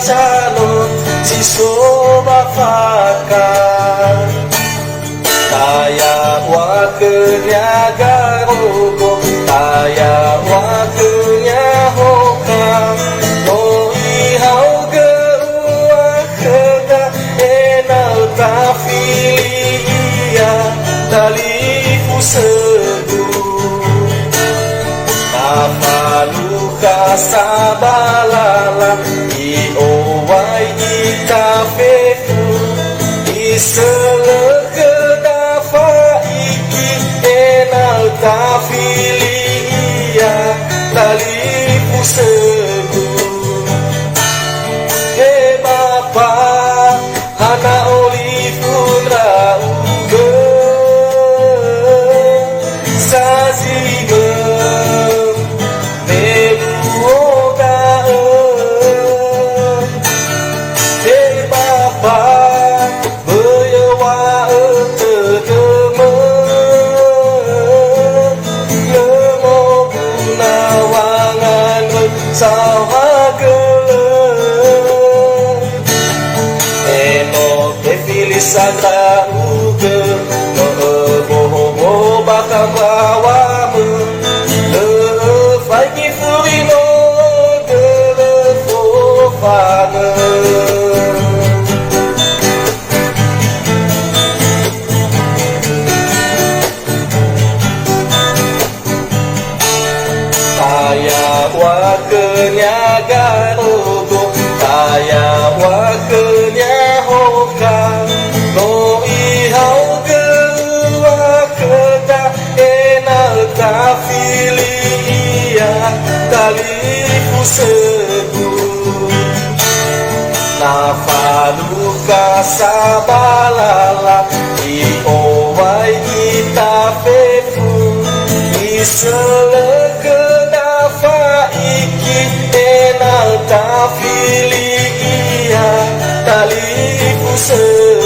calon si sobafakar taya wakenya garogo taya wakenya hokam no ihau gerua kega enal tafilia talifu sedu Maluka sabalala I owai I kafeku I seleke dafa iki enal kafilia talifu segu He bapa hana olifun rauge sazige Santa uke boho bakal bawamu fagi furino fofane taya wakenya garogo taya wakenya hokam no ihau gerua keda enal kafilia talifu sebu nafaluka sabalala I owai itafefu I seleke dafa iki enal kafilia talifu sebu